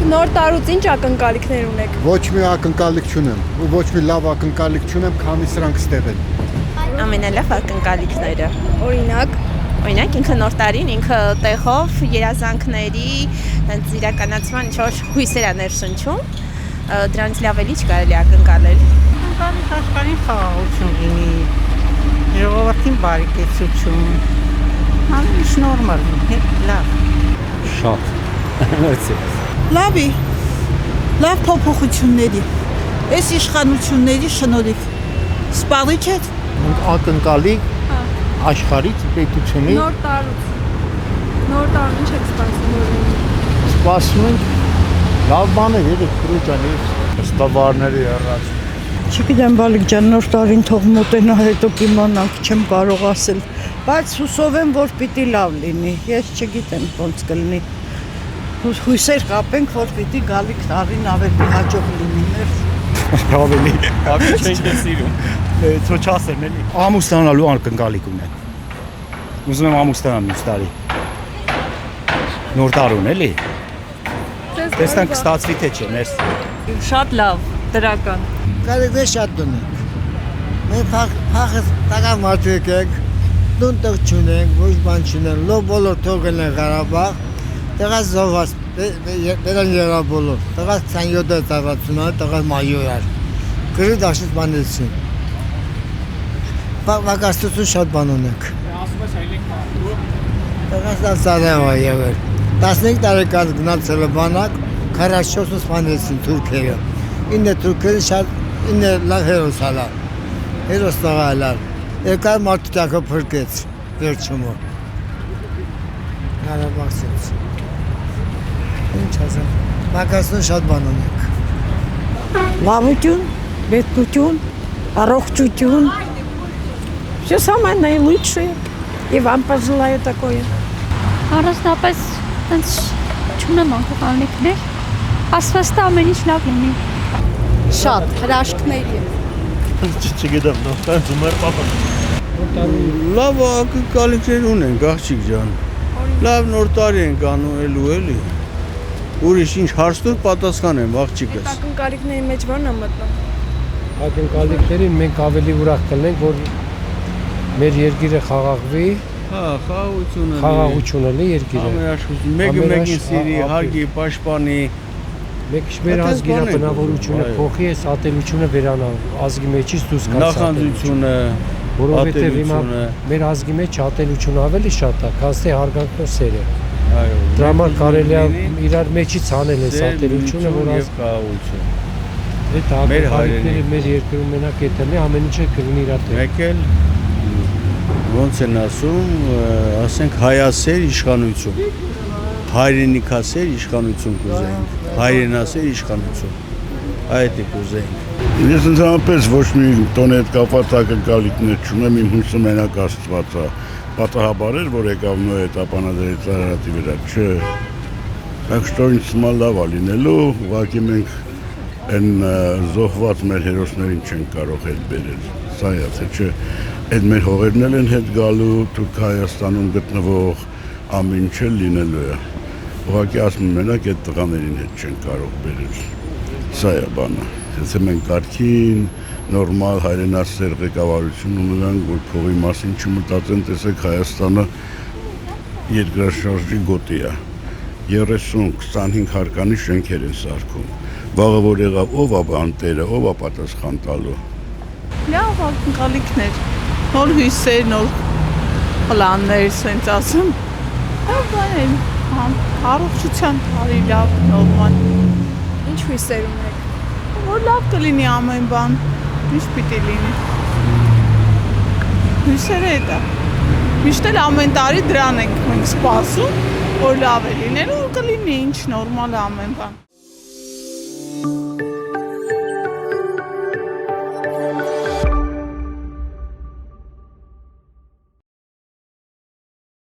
Նոր տարուց ինչ ակնկալիքներ ունեք։ Ոչ մի ակնկալիք չունեմ, ու ոչ մի լավ ակնկալիք չունեմ, քանի սրանք ստեղ են։ Ամենալավ ակնկալիքները։ Օրինակ, Ինքը նոր տարին, ինքը տեղով, երազանքների, իրականացման ինչ-որ հույսեր է ներշնչում, դրանից լավ էլի չկարելի ակնկալել։ Ակնկալիք աշխարհին խաղաղություն լինի, ժողովրդին բարեկեցություն, ամեն ինչ նորմալ, լավ։ Շատ, մերսի։ Լավի, լավ փոփոխությունների, այս իշխանությունների շնորհիվ, սպառիչ է։ Ակնկալիք աշխարհից, պետությունից նոր տարում ինչ եք սպասում։ սպասում ենք լավ բաներ, երեք քրոջանի, ստավարների առաջ։ Չգիտեմ, Բալիկ ջան, նոր տարին թող մոտենա, հետո կիմանանք, չեմ կարող ասել, բայց հուսով եմ, որ պիտի լավ լինի, ես չգիտեմ ոնց կլինի, հույսեր կապենք, որ պիտի գալիք տարին ավելի հաջող լինի, Ավելի չենք սիրում, ծո չասեմ էլի։ Ամուսնանալու ակնկալիք ունեմ, ուզում եմ ամուսնանալ մյուս տարի, նոր տարուն էլի, տեսնանք կստացվի թե չէ, մերսի։ Շատ լավ, դրական։ Կարելի շատ դունենք։ Մենք փախս տակա մարդիկ ենք, դուն տեղ չունենք, ոչ բան չունենք, լով բոլոր թողել են Ղարաբաղ, տեղած զոհված, բերան եղավ բոլոր, տեղած 27 տարածունալ, տեղած մայոյար, գրի դաշից բանեցին։ Վակաստություն շատ բան ունենք։ Տեղած լավ ծարև է եղել, 15 տարեկան գնացել է բանակ, 44 սպանեցին թուրքերը, 9 թուրքերը շատ 9 լավ հերոս հալար, հերոս տղա հալար, եկար մարդու տակը փրկեց, վերջումով, Ղարաբաղցից, ինչ ասեմ, վակաստություն շատ բան ունենք։ Լավություն, պետություն, առողջություն, все самое наилучшее, и вам пожелаю такое. Առանձնապես տենց չունեմ ակնկալիքներ, ասվածը ամեն ինչ լավ լինի։ Շատ հրաշքների։ Չգիտեմ, նոստան զումեր պապան։ Լավ ակնկալիքներ ունենք, աղջիկ ջան, լավ նոր տարի ենք անուելու էլի, ուրիշ ինչ հարցնուր պատասխանեմ, աղջիկս։ Ակնկալիքների մեջ ո՞րն է մտնում։ Ակնկալիքներին մենք ավելի ուրախ կլինենք, որ մեր երկիրը խաղաղվի, խաղաղություն լինի երկիրը։ Ամենաշխություն, մեկը մեկին սիրի, հարգի, պաշտպանի։ Մեկ մեր ազգի բնավորությունը փոխի, այս ատելությունը վերանա, ազգի մեջից դուրս գա։ Նախանձությունը, որովհետև հիմա մեր ազգի մեջ ատելությունը ավելի շատ է, քան թե հարգանքն ու սերը։ Դրա համար կարելի է իրար մեջից անել այս ատելությունը, որ խաղաղություն։ Այդ ակնկալիքները մեր երկրում մենակ եթենի ամեն ինչը կլինի իր տեղ։ Մեկ էլ ոնց են ասում, ասենք հայասեր իշխանություն, հայրենիքասեր իշխանություն կուզենք, հայրենասեր իշխանություն, այդ է կուզենք։ Ես ընդհանրապես ոչ մի տոնի հետ կապված ակնկալիքներ չունեմ, իմ հույսը մենակ Աստված է, պատահաբար էր, որ եկավ նոր հետապանadrից Արարատի վրա, չէ, так что ինձ թվում լավ է լինելու, ուղղակի մենք այն զոհված մեր հերոսներին չենք կարող հետ բերել, սա է, թե չէ, այդ մեր հողերն են հետ գալու, Թուրք Հայաստանում գտնվող ամեն ինչ լինելու է, ուղղակի ասում մենակ այդ տղաներին հետ չենք կարող բերել, սա է բանը, եթե մենք կարգին, նորմալ հայրենասեր ղեկավարություն ունենանք, որ փողի մասին չմտածեն, տեսեք Հայաստանը երկրաշարժի գոտի է, 30-25 հարկանի շենքեր են սարքում, վաղը որ եղավ, ով է բանտերը, ով է պատասխան տալու։ Լավ ակնկալիքներ, նոր հույսեր, նոր պլաններ, սենց ասեմ, լավ բաներ, առողջության տարի լավ, նորմալ։ Ինչ հույսեր ունեք։ Որ լավ կլինի ամեն բան, ինչ պիտի լինի։ Հույսերը էդ է։ Միշտ էլ ամեն տարի դրան ենք մենք սպասում, որ լավ է լինելու, կլինի ինչ նորմալ ամեն բան։